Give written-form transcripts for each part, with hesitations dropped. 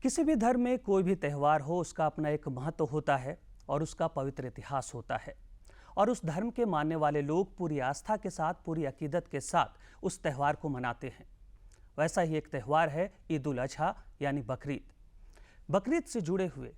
किसी भी धर्म में कोई भी त्यौहार हो, उसका अपना एक महत्व होता है और उसका पवित्र इतिहास होता है। और उस धर्म के मानने वाले लोग पूरी आस्था के साथ, पूरी अकीदत के साथ उस त्यौहार को मनाते हैं। वैसा ही एक त्यौहार है ईद उल अजहा यानी बकरीद। बकरीद से जुड़े हुए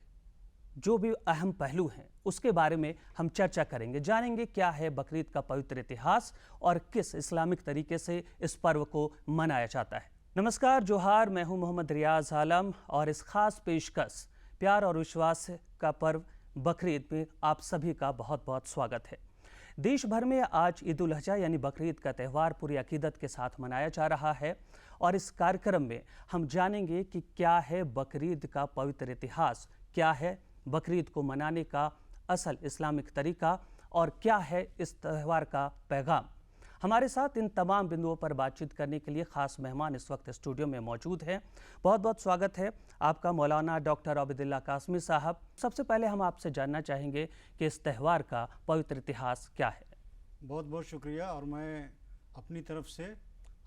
जो भी अहम पहलू हैं उसके बारे में हम चर्चा करेंगे, जानेंगे क्या है बकरीद का पवित्र इतिहास और किस इस्लामिक तरीके से इस पर्व को मनाया जाता है। नमस्कार, जोहार, मैं हूं मोहम्मद रियाज आलम और इस खास पेशकश प्यार और विश्वास का पर्व बकरीद में आप सभी का बहुत बहुत स्वागत है। देश भर में आज ईद उल अजहा यानी बकरीद का त्यौहार पूरी अकीदत के साथ मनाया जा रहा है और इस कार्यक्रम में हम जानेंगे कि क्या है बकरीद का पवित्र इतिहास, क्या है बकरीद को मनाने का असल इस्लामिक तरीका और क्या है इस त्यौहार का पैगाम। हमारे साथ इन तमाम बिंदुओं पर बातचीत करने के लिए खास मेहमान इस वक्त स्टूडियो में मौजूद हैं। बहुत बहुत स्वागत है आपका मौलाना डॉक्टर आबिदुल्लाह कासमी साहब। सबसे पहले हम आपसे जानना चाहेंगे कि इस त्यौहार का पवित्र इतिहास क्या है। बहुत बहुत शुक्रिया और मैं अपनी तरफ से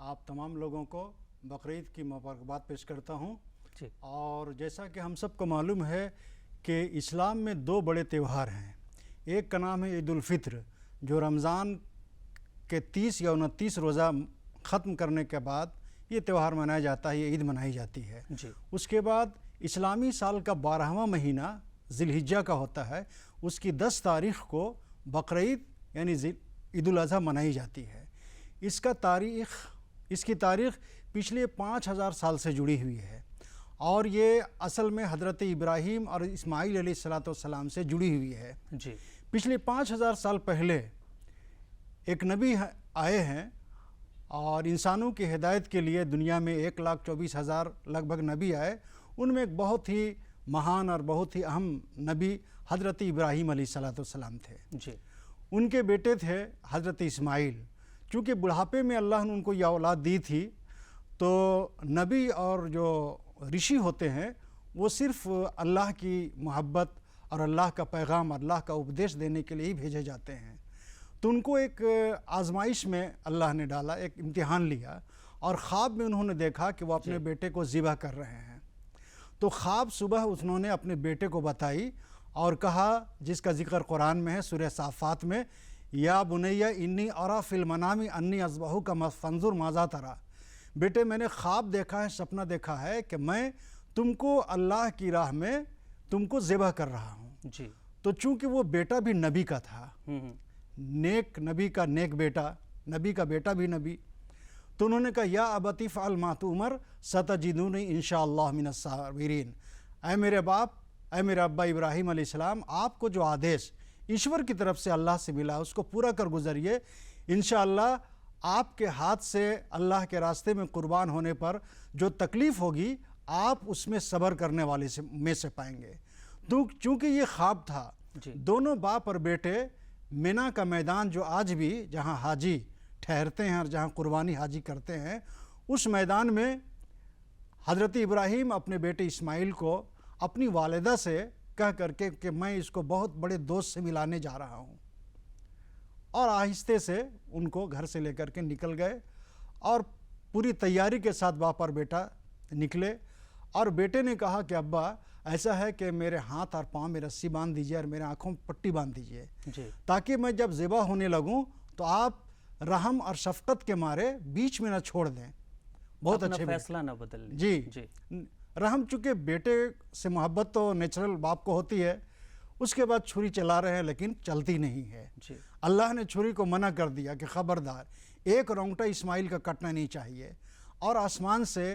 आप तमाम लोगों को बकरीद की मुबारकबाद पेश करता हूँ। और जैसा कि हम सबको मालूम है कि इस्लाम में दो बड़े त्यौहार हैं। एक का नाम है ईद उल फित्र, जो रमज़ान के 30 या 29 रोज़ा ख़त्म करने के बाद ये त्यौहार मनाया जाता है, ये ईद मनाई जाती है जी। उसके बाद इस्लामी साल का 12वां महीना ज़िलहिज्जा का होता है, उसकी 10 तारीख़ को बकरीद यानी ईद उल अज़हा मनाई जाती है। इसकी तारीख़ पिछले 5000 साल से जुड़ी हुई है और ये असल में हज़रत इब्राहीम और इस्माईल अलैहिस्सलाम से जुड़ी हुई है जी। पिछले 5000 साल पहले एक नबी आए हैं और इंसानों की हिदायत के लिए दुनिया में 1,24,000 लगभग नबी आए। उनमें एक बहुत ही महान और बहुत ही अहम नबी हज़रत इब्राहीम अलैहिस्सलाम थे जी। उनके बेटे थे हज़रत इस्माईल। चूँकि बुढ़ापे में अल्लाह ने उनको यह औलाद दी थी, तो नबी और जो ऋषि होते हैं वो सिर्फ़ अल्लाह की मोहब्बत और अल्लाह का पैगाम, अल्लाह का उपदेश देने के लिए ही भेजे जाते हैं। तो उनको एक आजमाइश में अल्लाह ने डाला, एक इम्तिहान लिया और ख़्वाब में उन्होंने देखा कि वो अपने बेटे को ज़िबह कर रहे हैं। तो ख्वाब सुबह उन्होंने अपने बेटे को बताई और कहा, जिसका जिक्र कुरान में है सूरह साफ़ात में, या बुनैया इन्नी अरा फिल मनामी अन्नी अज़बहू का फंजुर माज़ा तरा। बेटे, मैंने ख्वाब देखा है, सपना देखा है कि मैं तुमको अल्लाह की राह में तुमको ज़िबह कर रहा हूँ जी। तो चूँकि वो बेटा भी नबी का था, नेक नबी का नेक बेटा, नबी का बेटा भी नबी, तो उन्होंने कहा, या अबती फ़अल मा तुअमर सतजिदूनी इंशाअल्लाह मिनस साबिरीन। ऐ मेरे बाप, ऐ मेरे अब्बा इब्राहीम अलैहिस्सलाम, आपको जो आदेश ईश्वर की तरफ से अल्लाह से मिला उसको पूरा कर गुजरिए। इंशाअल्लाह आपके हाथ से अल्लाह के रास्ते में कुर्बान होने पर जो तकलीफ़ होगी आप उसमें सब्र करने वाले में से पाएंगे। तो चूँकि ये ख्वाब था, दोनों बाप और बेटे मिना का मैदान, जो आज भी जहाँ हाजी ठहरते हैं और जहाँ कुर्बानी हाजी करते हैं, उस मैदान में हज़रत इब्राहीम अपने बेटे इस्माईल को अपनी वालिदा से कह करके कि मैं इसको बहुत बड़े दोस्त से मिलाने जा रहा हूँ, और आहिस्ते से उनको घर से लेकर के निकल गए और पूरी तैयारी के साथ बाप और बेटा निकले। और बेटे ने कहा कि अब्बा, ऐसा है कि मेरे हाथ और पाँव में रस्सी बांध दीजिए और मेरे आँखों में पट्टी बांध दीजिए, ताकि मैं जब ज़िबा होने लगूं तो आप रहम और शफ़क़त के मारे बीच में ना छोड़ दें। बहुत अच्छे फैसला ना बदल जी। रहम, चूँकि बेटे से मोहब्बत तो नेचुरल बाप को होती है। उसके बाद छुरी चला रहे हैं लेकिन चलती नहीं है जी। अल्लाह ने छुरी को मना कर दिया कि ख़बरदार, एक रोंगटा इस्माईल का कटना नहीं चाहिए। और आसमान से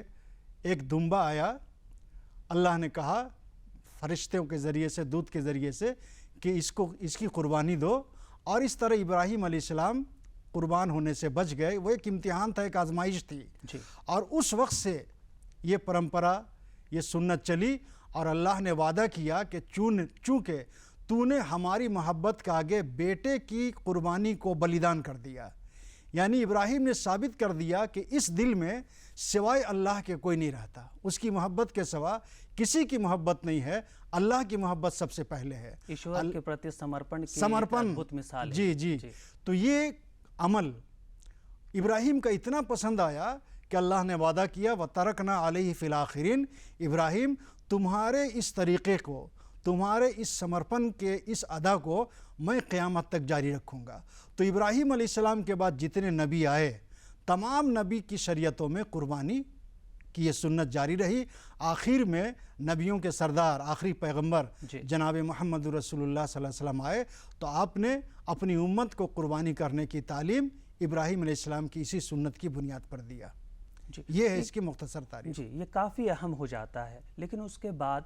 एक दुम्बा आया। अल्लाह ने कहा फरिश्तों के ज़रिए से, दूत के ज़रिए से, कि इसकी कुर्बानी दो। और इस तरह इब्राहीम अलैहिस्सलाम कुर्बान होने से बच गए। वो एक इम्तिहान था, एक आजमाइश थी जी। और उस वक्त से ये परंपरा, ये सुन्नत चली और अल्लाह ने वादा किया कि चूँकि तूने हमारी मोहब्बत के आगे बेटे की कुर्बानी को बलिदान कर दिया, यानी इब्राहीम ने साबित कर दिया कि इस दिल में सिवाय अल्लाह के कोई नहीं रहता, उसकी मोहब्बत के सिवा किसी की मोहब्बत नहीं है, अल्लाह की मोहब्बत सबसे पहले है। ईश्वर के प्रति समर्पण अद्भुत मिसाल जी, जी जी। तो ये अमल इब्राहीम का इतना पसंद आया कि अल्लाह ने वादा किया, व तरकना अलैहि फिल आखिरीन, इब्राहीम तुम्हारे इस तरीक़े को, तुम्हारे इस समर्पण के इस अदा को मैं क़यामत तक जारी रखूँगा। तो इब्राहीम अलैहिस्सलाम के बाद जितने नबी आए, तमाम नबी की शरीयतों में कुर्बानी की ये सुन्नत जारी रही। आखिर में नबियों के सरदार, आखिरी पैगंबर जनाब मोहम्मद रसूलुल्लाह सल्लल्लाहु अलैहि वसल्लम आए तो आपने अपनी उम्मत को कुर्बानी करने की तालीम इब्राहीम अलैहिस्सलाम की इसी सुन्नत की बुनियाद पर दिया। ये है इसकी मुख्तसर तारीफ। जी, ये काफ़ी अहम हो जाता है। लेकिन उसके बाद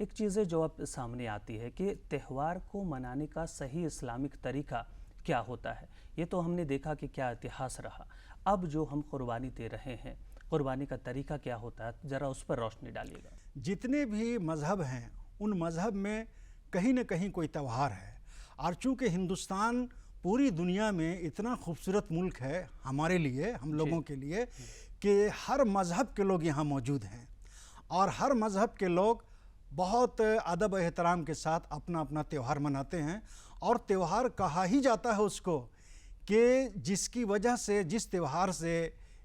एक चीज़ें जो अब सामने आती है कि त्यौहार को मनाने का सही इस्लामिक तरीका क्या होता है। ये तो हमने देखा कि क्या इतिहास रहा। अब जो हम कुर्बानी दे रहे हैं, कुर्बानी का तरीका क्या होता है, ज़रा उस पर रोशनी डालिएगा। जितने भी मज़हब हैं, उन मज़हब में कहीं न कहीं कोई त्यौहार है। और चूँकि हिंदुस्तान पूरी दुनिया में इतना खूबसूरत मुल्क है हमारे लिए, हम लोगों के लिए, कि हर मज़हब के लोग यहाँ मौजूद हैं और हर मज़हब के लोग बहुत अदब एहतराम के साथ अपना अपना त्यौहार मनाते हैं। और त्यौहार कहा ही जाता है उसको कि जिसकी वजह से, जिस त्यौहार से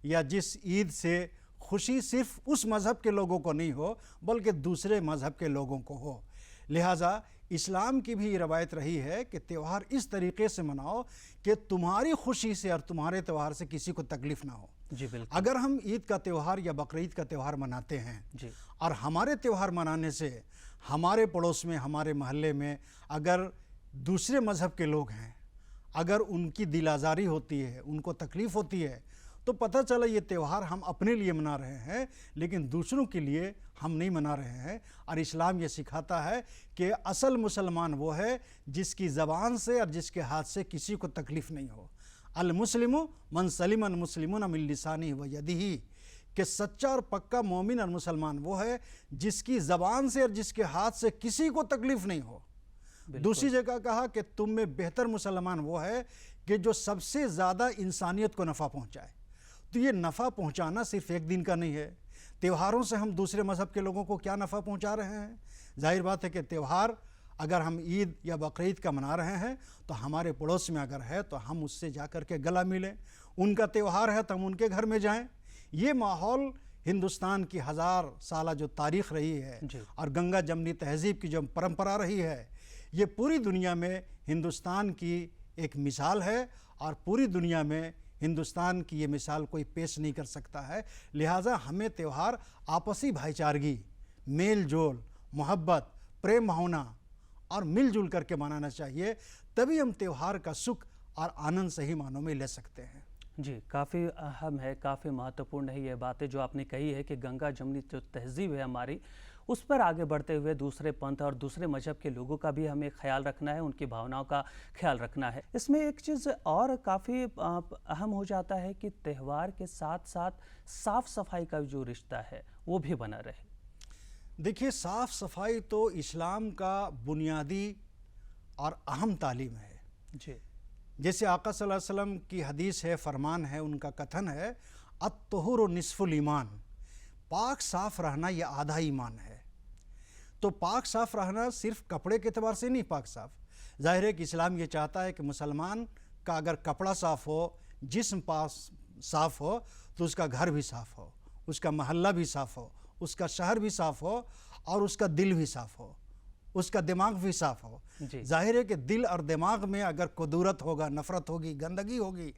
या जिस ईद से खुशी सिर्फ उस मज़हब के लोगों को नहीं हो बल्कि दूसरे मज़हब के लोगों को हो। लिहाजा इस्लाम की भी रवायत रही है कि त्यौहार इस तरीक़े से मनाओ कि तुम्हारी खुशी से और तुम्हारे त्यौहार से किसी को तकलीफ़ ना हो। जी बिल्कुल। अगर हम ईद का त्यौहार या बकरीद का त्यौहार मनाते हैं जी, और हमारे त्यौहार मनाने से हमारे पड़ोस में, हमारे महल्ले में अगर दूसरे मज़हब के लोग हैं, अगर उनकी दिल आज़ारी होती है, उनको तकलीफ़ होती है, तो पता चला ये त्यौहार हम अपने लिए मना रहे हैं लेकिन दूसरों के लिए हम नहीं मना रहे हैं। और इस्लाम ये सिखाता है कि असल मुसलमान वो है जिसकी ज़बान से और जिसके हाथ से किसी को तकलीफ़ नहीं हो। अल मुस्लिमु मन सलिमन मुस्लिमुन मिन लिसानी व यदिही, कि सच्चा और पक्का मोमिन और मुसलमान वो है जिसकी ज़बान से और जिसके हाथ से किसी को तकलीफ़ नहीं हो। दूसरी जगह कहा कि तुम में बेहतर मुसलमान वो है कि जो सबसे ज़्यादा इंसानियत को नफ़ा पहुँचाए। तो ये नफ़ा पहुँचाना सिर्फ एक दिन का नहीं है। त्योहारों से हम दूसरे मज़हब के लोगों को क्या नफ़ा पहुँचा रहे हैं? जाहिर बात है कि त्यौहार अगर हम ईद या बकरीद का मना रहे हैं तो हमारे पड़ोस में अगर है तो हम उससे जा कर के गला मिलें। उनका त्यौहार है तो हम उनके घर में जाएं। ये माहौल हिंदुस्तान की 1000 साल जो तारीख़ रही है और गंगा जमनी तहज़ीब की जो परंपरा रही है, ये पूरी दुनिया में हिंदुस्तान की एक मिसाल है और पूरी दुनिया में हिंदुस्तान की ये मिसाल कोई पेश नहीं कर सकता है। लिहाजा हमें त्यौहार आपसी भाईचारगी, मेल जोल, मोहब्बत, प्रेम भावना और मिलजुल करके मनाना चाहिए। तभी हम त्यौहार का सुख और आनंद सही मानों में ले सकते हैं। जी, काफ़ी अहम है, काफ़ी महत्वपूर्ण है ये बातें जो आपने कही है कि गंगा जमनी जो तहज़ीब है हमारी, उस पर आगे बढ़ते हुए दूसरे पंथ और दूसरे मज़हब के लोगों का भी हमें ख्याल रखना है, उनकी भावनाओं का ख्याल रखना है। इसमें एक चीज़ और काफ़ी अहम हो जाता है कि त्यौहार के साथ साथ साफ़ सफाई का जो रिश्ता है वो भी बना रहे। देखिए, साफ़ सफाई तो इस्लाम का बुनियादी और अहम तालीम है। जी, जैसे आका सल्लल्लाहु अलैहि वसल्लम की हदीस है, फरमान है, उनका कथन है, अत्तहुरु निस्फुल ईमान, पाक साफ़ रहना यह आधा ईमान है। तो पाक साफ़ रहना सिर्फ कपड़े के एतबार से नहीं पाक साफ़। ज़ाहिर है कि इस्लाम ये चाहता है कि मुसलमान का अगर कपड़ा साफ़ हो, जिस्म पास साफ़ हो, तो उसका घर भी साफ़ हो, उसका महल्ला भी साफ़ हो, उसका शहर भी साफ़ हो और उसका दिल भी साफ़ हो, उसका दिमाग भी साफ़ हो। ज़ाहिर है कि दिल और दिमाग में अगर कुदूरत होगा, नफ़रत होगी, गंदगी होगी,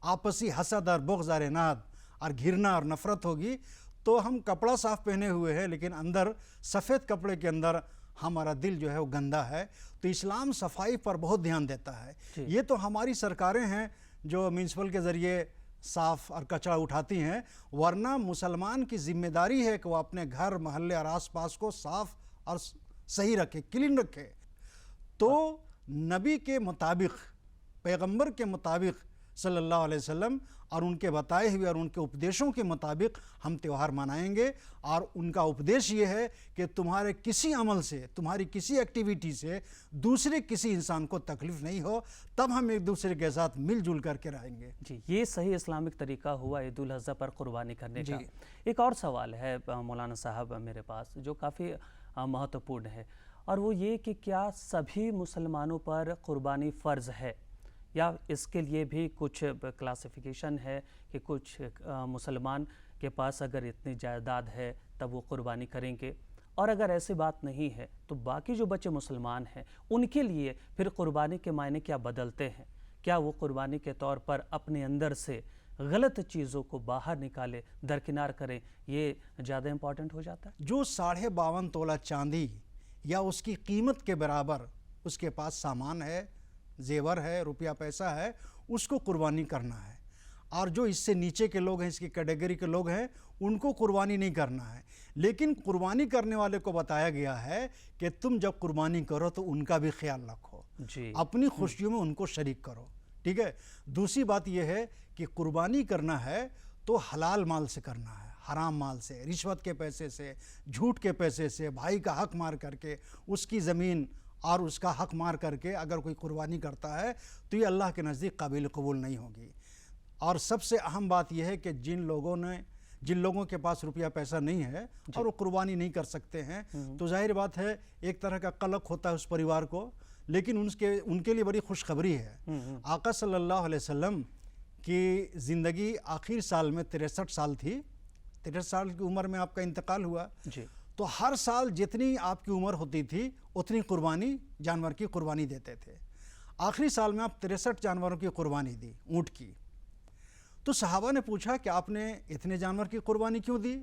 आपसी हसद और बुग़्ज़ और इनाद और घिरना और नफ़रत होगी, तो हम कपड़ा साफ़ पहने हुए हैं लेकिन अंदर सफ़ेद कपड़े के अंदर हमारा दिल जो है वो गंदा है। तो इस्लाम सफाई पर बहुत ध्यान देता है। ये तो हमारी सरकारें हैं जो म्यूनसिपल के ज़रिए साफ़ और कचरा उठाती हैं, वरना मुसलमान की ज़िम्मेदारी है कि वो अपने घर, मोहल्ले और आसपास को साफ़ और सही रखे, क्लीन रखे। तो नबी के मुताबिक, पैगंबर के मुताबिक सल्लल्लाहु अलैहि वसल्लम और उनके बताए हुए और उनके उपदेशों के मुताबिक हम त्यौहार मनाएंगे। और उनका उपदेश ये है कि तुम्हारे किसी अमल से, तुम्हारी किसी एक्टिविटी से दूसरे किसी इंसान को तकलीफ़ नहीं हो, तब हम एक दूसरे के साथ मिलजुल करके रहेंगे। जी, ये सही इस्लामिक तरीका हुआ ईद उल अज़हा पर कुर्बानी करने का। एक और सवाल है मौलाना साहब मेरे पास जो काफ़ी महत्वपूर्ण है, और वो ये कि क्या सभी मुसलमानों पर कुर्बानी फ़र्ज़ है या इसके लिए भी कुछ क्लासिफिकेशन है कि कुछ मुसलमान के पास अगर इतनी जायदाद है तब वो कुर्बानी करेंगे और अगर ऐसी बात नहीं है तो बाकी जो बच्चे मुसलमान हैं उनके लिए फिर कुर्बानी के मायने क्या बदलते हैं? क्या वो कुर्बानी के तौर पर अपने अंदर से गलत चीज़ों को बाहर निकाले, दरकिनार करें, ये ज़्यादा इम्पॉर्टेंट हो जाता है? जो 52.5 तोला चांदी या उसकी कीमत के बराबर उसके पास सामान है, जेवर है, रुपया पैसा है, उसको कुर्बानी करना है। और जो इससे नीचे के लोग हैं, इसकी कैटेगरी के लोग हैं, उनको कुर्बानी नहीं करना है। लेकिन कुर्बानी करने वाले को बताया गया है कि तुम जब कुर्बानी करो तो उनका भी ख्याल रखो जी। अपनी खुशियों में उनको शरीक करो। ठीक है। दूसरी बात यह है कि कुर्बानी करना है तो हलाल माल से करना है, हराम माल से, रिश्वत के पैसे से, झूठ के पैसे से, भाई का हक मार करके, उसकी ज़मीन और उसका हक मार करके अगर कोई कुर्बानी करता है तो ये अल्लाह के नज़दीक काबिल कबूल नहीं होगी। और सबसे अहम बात यह है कि जिन लोगों के पास रुपया पैसा नहीं है और वो कुर्बानी नहीं कर सकते हैं, तो जाहिर बात है एक तरह का कलक होता है उस परिवार को। लेकिन उनके लिए बड़ी खुशखबरी है। आका सल्लल्लाहु अलैहि वसल्लम की ज़िंदगी आखिर साल में 63 साल थी। 63 साल की उम्र में आपका इंतकाल हुआ जी। तो हर साल जितनी आपकी उम्र होती थी उतनी कुर्बानी, जानवर की कुर्बानी देते थे। आखिरी साल में आप 63 जानवरों की कुर्बानी दी, ऊँट की। तो सहाबा ने पूछा कि आपने इतने जानवर की कुर्बानी क्यों दी?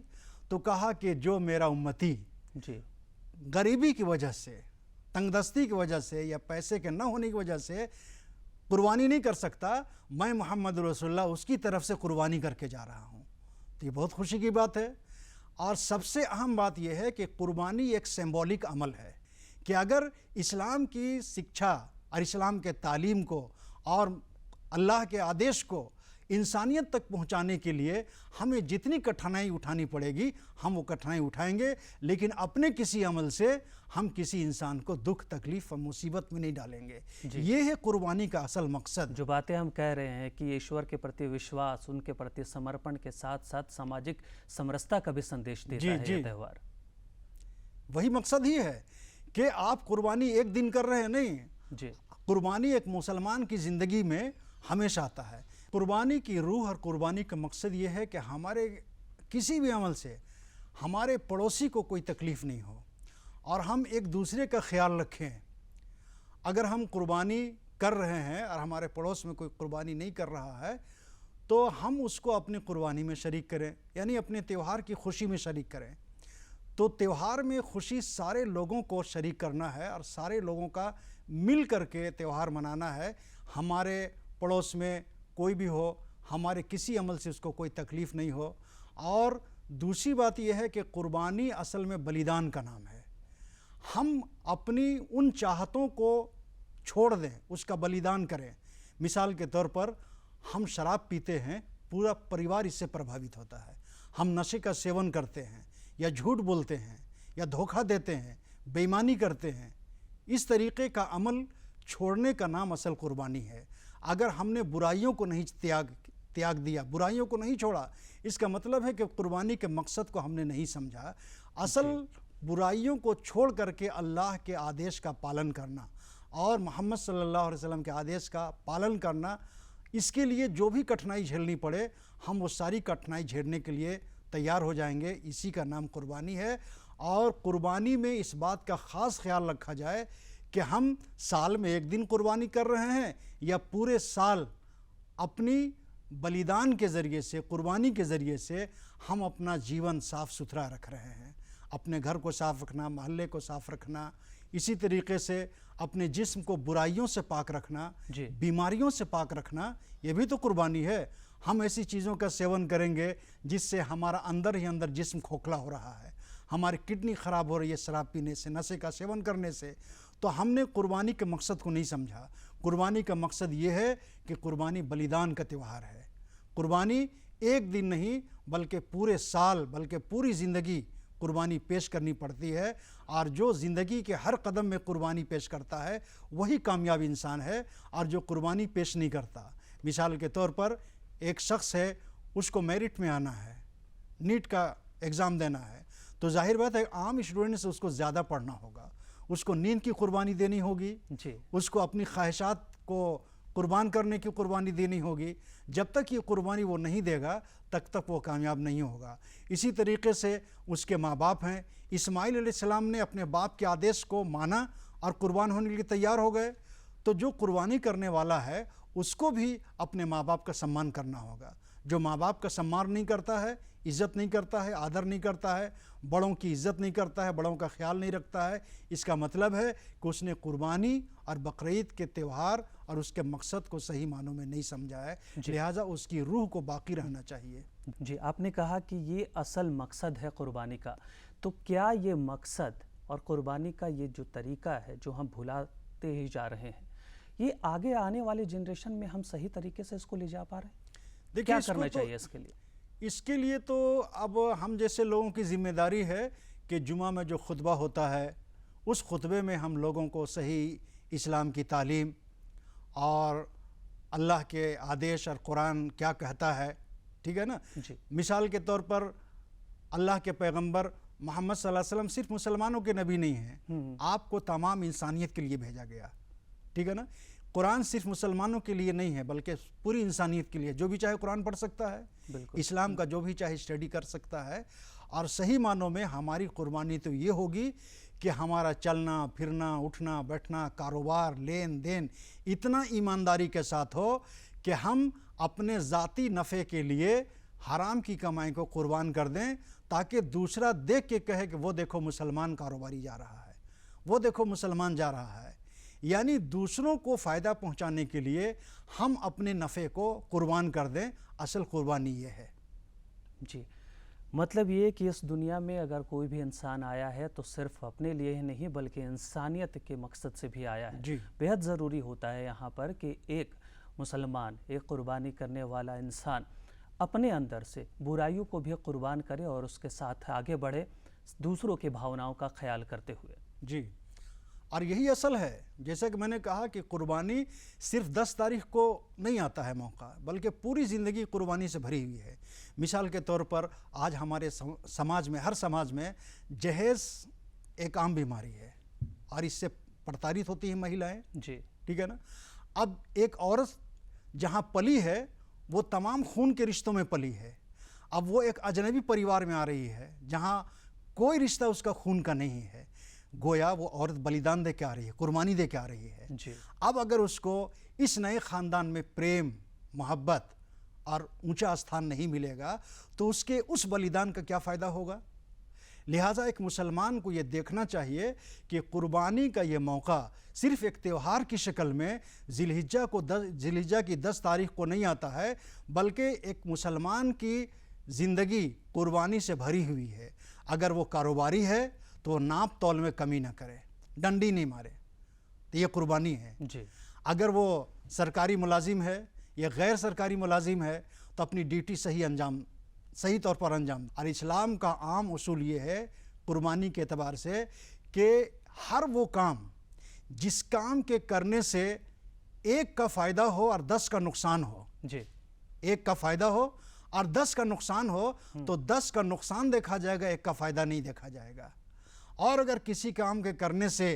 तो कहा कि जो मेरा उम्मती जी गरीबी की वजह से, तंगदस्ती की वजह से या पैसे के न होने की वजह से कुर्बानी नहीं कर सकता, मैं मोहम्मद रसूलुल्लाह उसकी तरफ से कुर्बानी करके जा रहा हूँ। तो ये बहुत खुशी की बात है। और सबसे अहम बात यह है कि कुर्बानी एक सिंबॉलिक अमल है कि अगर इस्लाम की शिक्षा और इस्लाम के तालीम को और अल्लाह के आदेश को इंसानियत तक पहुंचाने के लिए हमें जितनी कठिनाई उठानी पड़ेगी हम वो कठिनाई उठाएंगे, लेकिन अपने किसी अमल से हम किसी इंसान को दुख, तकलीफ और मुसीबत में नहीं डालेंगे। ये है कुर्बानी का असल मकसद। जो बातें हम कह रहे हैं कि ईश्वर के प्रति विश्वास, उनके प्रति समर्पण के साथ साथ सामाजिक समरसता का भी संदेश देता है ये त्यौहार। वही मकसद ही है कि आप कुर्बानी एक दिन कर रहे हैं, नहीं जी। कुर्बानी एक मुसलमान की ज़िंदगी में हमेशा आता है। कुर्बानी की रूह और कुर्बानी का मकसद ये है कि हमारे किसी भी अमल से हमारे पड़ोसी को कोई तकलीफ़ नहीं हो और हम एक दूसरे का ख्याल रखें। अगर हम कुर्बानी कर रहे हैं और हमारे पड़ोस में कोई कुर्बानी नहीं कर रहा है तो हम उसको अपनी कुर्बानी में शरीक करें, यानी अपने त्यौहार की खुशी में शरीक करें। तो त्यौहार में खुशी सारे लोगों को शरीक करना है और सारे लोगों का मिल करके त्यौहार मनाना है। हमारे पड़ोस में कोई भी हो, हमारे किसी अमल से उसको कोई तकलीफ़ नहीं हो। और दूसरी बात यह है कि कुर्बानी असल में बलिदान का नाम है। हम अपनी उन चाहतों को छोड़ दें, उसका बलिदान करें। मिसाल के तौर पर हम शराब पीते हैं, पूरा परिवार इससे प्रभावित होता है। हम नशे का सेवन करते हैं या झूठ बोलते हैं या धोखा देते हैं, बेईमानी करते हैं, इस तरीक़े का अमल छोड़ने का नाम असल कुर्बानी है। अगर हमने बुराइयों को नहीं त्याग दिया, बुराइयों को नहीं छोड़ा, इसका मतलब है कि कुर्बानी के मकसद को हमने नहीं समझा। असल बुराइयों को छोड़ करके अल्लाह के आदेश का पालन करना और मोहम्मद सल्लल्लाहु अलैहि वसल्लम के आदेश का पालन करना, इसके लिए जो भी कठिनाई झेलनी पड़े हम वो सारी कठिनाई झेलने के लिए तैयार हो जाएंगे। इसी का नाम कुर्बानी है। और कुर्बानी में इस बात का ख़ास ख्याल रखा जाए कि हम साल में एक दिन कुर्बानी कर रहे हैं या पूरे साल अपनी बलिदान के ज़रिए से, कुर्बानी के ज़रिए से हम अपना जीवन साफ़ सुथरा रख रहे हैं। अपने घर को साफ़ रखना, महल्ले को साफ़ रखना, इसी तरीके से अपने जिस्म को बुराइयों से पाक रखना, बीमारियों से पाक रखना, ये भी तो कुर्बानी है। हम ऐसी चीज़ों का सेवन करेंगे जिससे हमारा अंदर ही अंदर जिस्म खोखला हो रहा है, हमारी किडनी ख़राब हो रही है शराब पीने से, नशे का सेवन करने से। तो हमने कुर्बानी के मकसद को नहीं समझा। कुर्बानी का मकसद ये है कि कुर्बानी बलिदान का त्यौहार है। कुर्बानी एक दिन नहीं बल्कि पूरे साल, बल्कि पूरी ज़िंदगी कुर्बानी पेश करनी पड़ती है। और जो ज़िंदगी के हर कदम में कुर्बानी पेश करता है वही कामयाब इंसान है। और जो कुर्बानी पेश नहीं करता, मिसाल के तौर पर एक शख्स है, उसको मेरिट में आना है, नीट का एग्ज़ाम देना है, तो जाहिर बात है आम स्टूडेंट से उसको ज़्यादा पढ़ना होगा, उसको नींद की कुर्बानी देनी होगी जी। उसको अपनी ख्वाहिशात को कुर्बान करने की कुर्बानी देनी होगी। जब तक ये कुर्बानी वो नहीं देगा तक वो कामयाब नहीं होगा। इसी तरीके से उसके माँ बाप हैं, इस्माइल अलैहिस्सलाम ने अपने बाप के आदेश को माना और कुर्बान होने के लिए तैयार हो गए। तो जो कुर्बानी करने वाला है उसको भी अपने माँ बाप का सम्मान करना होगा। जो माँ बाप का सम्मान नहीं करता है, इज़्ज़त नहीं करता है, आदर नहीं करता है, बड़ों की इज़्ज़त नहीं करता है, बड़ों का ख्याल नहीं रखता है, इसका मतलब है कि उसने कुर्बानी और बकरीद के त्यौहार और उसके मकसद को सही मानों में नहीं समझा है। लिहाजा उसकी रूह को बाकी रहना चाहिए। जी, आपने कहा कि ये असल मकसद है कुर्बानी का, तो क्या ये मकसद और कुर्बानी का ये जो तरीका है जो हम भुलाते ही जा रहे हैं, ये आगे आने वाले जनरेशन में हम सही तरीके से इसको ले जा पा रहे हैं? देखिए, क्या करना चाहिए इसके लिए? इसके लिए तो अब हम जैसे लोगों की जिम्मेदारी है कि जुमा में जो खुतबा होता है उस खुतबे में हम लोगों को सही इस्लाम की तालीम और अल्लाह के आदेश और कुरान क्या कहता है, ठीक है ना। जी। मिसाल के तौर पर अल्लाह के पैगंबर मोहम्मद सल्लल्लाहु अलैहि वसल्लम सिर्फ मुसलमानों के नबी नहीं हैं, आपको तमाम इंसानियत के लिए भेजा गया, ठीक है ना। कुरान सिर्फ मुसलमानों के लिए नहीं है बल्कि पूरी इंसानियत के लिए। जो भी चाहे कुरान पढ़ सकता है, इस्लाम का जो भी चाहे स्टडी कर सकता है। और सही मानों में हमारी कुर्बानी तो ये होगी कि हमारा चलना फिरना, उठना बैठना, कारोबार, लेन देन इतना ईमानदारी के साथ हो कि हम अपने ज़ाती नफ़े के लिए हराम की कमाई को कुर्बान कर दें, ताकि दूसरा देख के कहे कि वो देखो मुसलमान कारोबारी जा रहा है, वो देखो मुसलमान जा रहा है। यानी दूसरों को फ़ायदा पहुंचाने के लिए हम अपने नफ़े को कुर्बान कर दें। असल कुर्बानी ये है। जी, मतलब ये कि इस दुनिया में अगर कोई भी इंसान आया है तो सिर्फ अपने लिए ही नहीं बल्कि इंसानियत के मकसद से भी आया है। जी। बेहद ज़रूरी होता है यहाँ पर कि एक मुसलमान, एक कुर्बानी करने वाला इंसान अपने अंदर से बुराइयों को भी कुर्बान करे और उसके साथ आगे बढ़े, दूसरों की भावनाओं का ख्याल करते हुए। जी, और यही असल है। जैसा कि मैंने कहा कि कुर्बानी सिर्फ 10 तारीख को नहीं आता है मौका, बल्कि पूरी ज़िंदगी कुर्बानी से भरी हुई है। मिसाल के तौर पर आज हमारे समाज में, हर समाज में जहेज़ एक आम बीमारी है और इससे प्रताड़ित होती हैं महिलाएं। जी, ठीक है ना। अब एक औरत जहाँ पली है वो तमाम खून के रिश्तों में पली है। अब वो एक अजनबी परिवार में आ रही है जहाँ कोई रिश्ता उसका खून का नहीं है। गोया वो औरत बलिदान दे के आ रही है, कुर्बानी दे के आ रही है। जी। अब अगर उसको इस नए ख़ानदान में प्रेम, मोहब्बत और ऊंचा स्थान नहीं मिलेगा तो उसके उस बलिदान का क्या फ़ायदा होगा। लिहाजा एक मुसलमान को ये देखना चाहिए कि कुर्बानी का ये मौका सिर्फ़ एक त्यौहार की शक्ल में ज़िलहिज्जा की 10 तारीख को नहीं आता है, बल्कि एक मुसलमान की ज़िंदगी कुर्बानी से भरी हुई है। अगर वो कारोबारी है तो नाप तौल में कमी ना करे, डंडी नहीं मारे, तो ये कुर्बानी है। जी। अगर वो सरकारी मुलाजिम है या गैर सरकारी मुलाजिम है तो अपनी ड्यूटी सही तौर पर अंजाम। और इस्लाम का आम उसूल ये है कुर्बानी के एतबार से कि हर वो काम जिस काम के करने से एक का फ़ायदा हो और 10 का नुकसान हो। जी। एक का फ़ायदा हो और 10 का नुकसान हो तो 10 का नुकसान देखा जाएगा, एक का फ़ायदा नहीं देखा जाएगा। और अगर किसी काम के करने से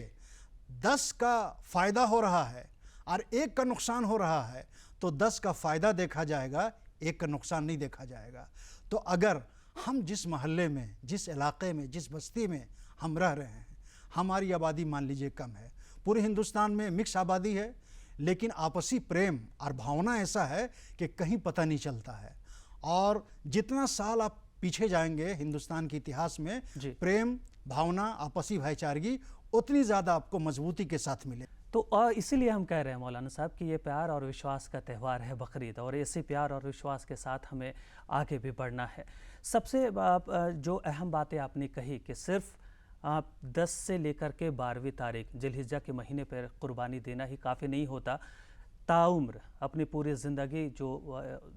10 का फ़ायदा हो रहा है और एक का नुकसान हो रहा है तो 10 का फ़ायदा देखा जाएगा, एक का नुकसान नहीं देखा जाएगा। तो अगर हम जिस मोहल्ले में, जिस इलाके में, जिस बस्ती में हम रह रहे हैं, हमारी आबादी मान लीजिए कम है, पूरे हिंदुस्तान में मिक्स आबादी है, लेकिन आपसी प्रेम और भावना ऐसा है कि कहीं पता नहीं चलता है। और जितना साल आप पीछे जाएंगे हिंदुस्तान के इतिहास में, प्रेम भावना, आपसी भाईचारगी उतनी ज़्यादा आपको मजबूती के साथ मिले। तो इसीलिए हम कह रहे हैं मौलाना साहब कि ये प्यार और विश्वास का त्यौहार है बकरीद, और इसी प्यार और विश्वास के साथ हमें आगे भी बढ़ना है। सबसे जो अहम बातें आपने कही कि सिर्फ 10 से लेकर के 12वीं तारीख जिलहिज्जा के महीने पर कुर्बानी देना ही काफ़ी नहीं होता, ताउम्र अपनी पूरी ज़िंदगी जो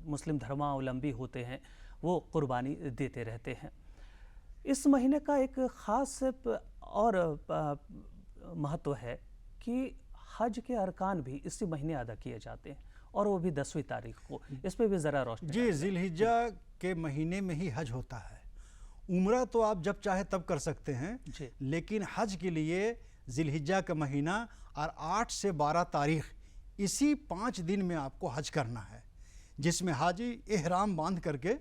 मुस्लिम धर्मावलंबी होते हैं वो कुर्बानी देते रहते हैं। इस महीने का एक ख़ास और महत्व है कि हज के अरकान भी इसी महीने अदा किए जाते हैं, और वो भी 10वीं तारीख को। इस पे भी ज़रा रोशनी। जी, जिलहिज्जा के महीने में ही हज होता है। उम्रा तो आप जब चाहे तब कर सकते हैं, लेकिन हज के लिए जिलहिज्जा का महीना और 8 से 12 तारीख इसी 5 दिन में आपको हज करना है, जिसमें हाजी एहराम बांध करके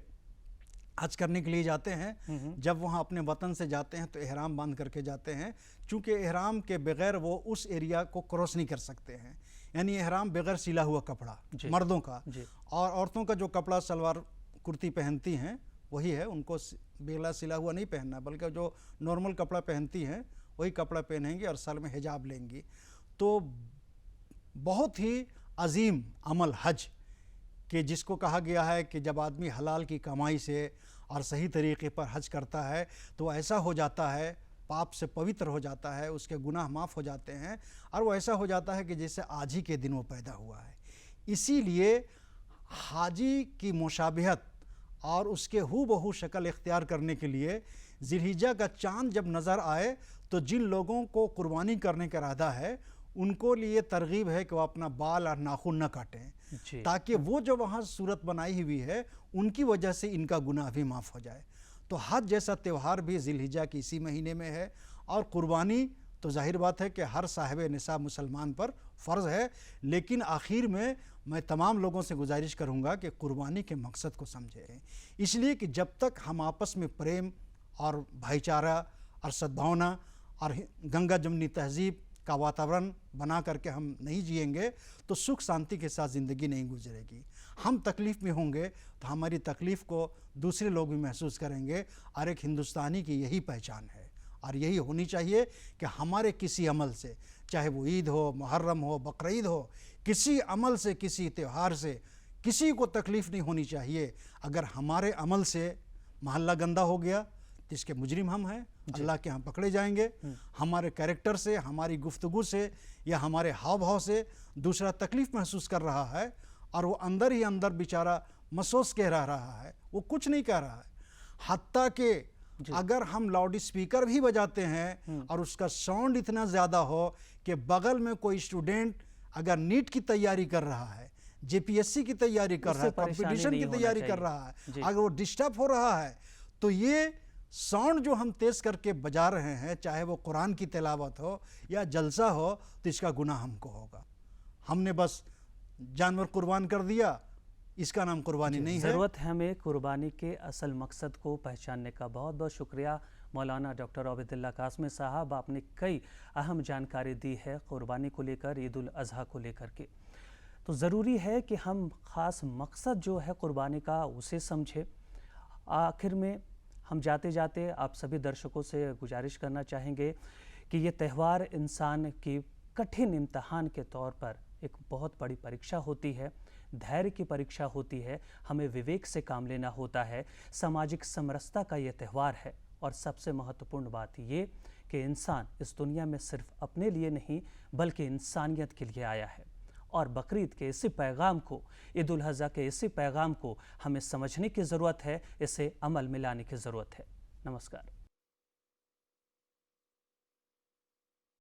हज करने के लिए जाते हैं। जब वहाँ अपने वतन से जाते हैं तो एहराम बांध करके जाते हैं, चूँकि एहराम के बगैर वो उस एरिया को क्रॉस नहीं कर सकते हैं। यानी एहराम बगैर सिला हुआ कपड़ा मर्दों का, और औरतों का जो कपड़ा सलवार कुर्ती पहनती हैं वही है, उनको बेला सिला हुआ नहीं पहनना, बल्कि जो नॉर्मल कपड़ा पहनती हैं वही कपड़ा पहनेंगी और सर में हिजाब लेंगी। तो बहुत ही अजीम अमल हज कि जिसको कहा गया है कि जब आदमी हलाल की कमाई से और सही तरीके पर हज करता है तो ऐसा हो जाता है, पाप से पवित्र हो जाता है, उसके गुनाह माफ़ हो जाते हैं, और वो ऐसा हो जाता है कि जैसे आज ही के दिन वो पैदा हुआ है। इसीलिए हाजी की मुशाबिहत और उसके हूबहू शक्ल इख्तियार करने के लिए जिलहिज्जा का चाँद जब नज़र आए तो जिन लोगों को कुर्बानी करने का इरादा है उनको लिए तरगीब है कि वो अपना बाल और नाखून न काटें, ताकि वो जो वहाँ सूरत बनाई हुई है उनकी वजह से इनका गुनाह भी माफ़ हो जाए। तो हज जैसा त्यौहार भी जिलहिज्जा की इसी महीने में है, और कुर्बानी तो जाहिर बात है कि हर साहिब निसाब मुसलमान पर फ़र्ज़ है। लेकिन आखिर में मैं तमाम लोगों से गुजारिश करूँगा कि कुर्बानी के मकसद को समझें, इसलिए कि जब तक हम आपस में प्रेम और भाईचारा और सद्भावना और गंगा जमनी तहजीब का वातावरण बना करके हम नहीं जिएंगे तो सुख शांति के साथ ज़िंदगी नहीं गुजरेगी। हम तकलीफ़ में होंगे तो हमारी तकलीफ़ को दूसरे लोग भी महसूस करेंगे, और एक हिंदुस्तानी की यही पहचान है और यही होनी चाहिए कि हमारे किसी अमल से, चाहे वो ईद हो, मुहर्रम हो, बकरीद हो, किसी अमल से, किसी त्यौहार से किसी को तकलीफ़ नहीं होनी चाहिए। अगर हमारे अमल से महल्ला गंदा हो गया तो इसके मुजरिम हम हैं, अल्लाह के यहाँ पकड़े जाएंगे। हमारे कैरेक्टर से, हमारी गुफ्तगू से या हमारे हाव भाव से दूसरा तकलीफ़ महसूस कर रहा है और वो अंदर ही अंदर बेचारा महसूस कह रहा है, वो कुछ नहीं कह रहा है। हत्ता कि अगर हम लाउड स्पीकर भी बजाते हैं और उसका साउंड इतना ज़्यादा हो कि बगल में कोई स्टूडेंट अगर नीट की तैयारी कर रहा है, जेपीएससी की तैयारी कर रहा है, कंपटीशन की तैयारी कर रहा है, अगर वो डिस्टर्ब हो रहा है तो ये साउंड जो हम तेज़ करके बजा रहे हैं, चाहे वो कुरान की तिलावत हो या जलसा हो, तो इसका गुनाह हमको होगा। हमने बस जानवर कुर्बान कर दिया, इसका नाम कुर्बानी नहीं है। ज़रूरत है हमें कुर्बानी के असल मकसद को पहचानने का। बहुत बहुत शुक्रिया मौलाना डॉक्टर आबिदुल्लाह कासमी साहब, आपने कई अहम जानकारी दी है कुर्बानी को लेकर, ईद उल अज़हा को लेकर के। तो ज़रूरी है कि हम ख़ास मकसद जो है कुर्बानी का उसे समझें। आखिर में हम जाते जाते आप सभी दर्शकों से गुजारिश करना चाहेंगे कि ये त्यौहार इंसान की कठिन इम्तहान के तौर पर एक बहुत बड़ी परीक्षा होती है, धैर्य की परीक्षा होती है। हमें विवेक से काम लेना होता है। सामाजिक समरसता का ये त्यौहार है, और सबसे महत्वपूर्ण बात ये कि इंसान इस दुनिया में सिर्फ अपने लिए नहीं बल्कि इंसानियत के लिए आया है। और बकरीद के इसी पैगाम को, ईद उल अज़हा के इसी पैगाम को हमें समझने की ज़रूरत है, इसे अमल में लाने की ज़रूरत है। नमस्कार।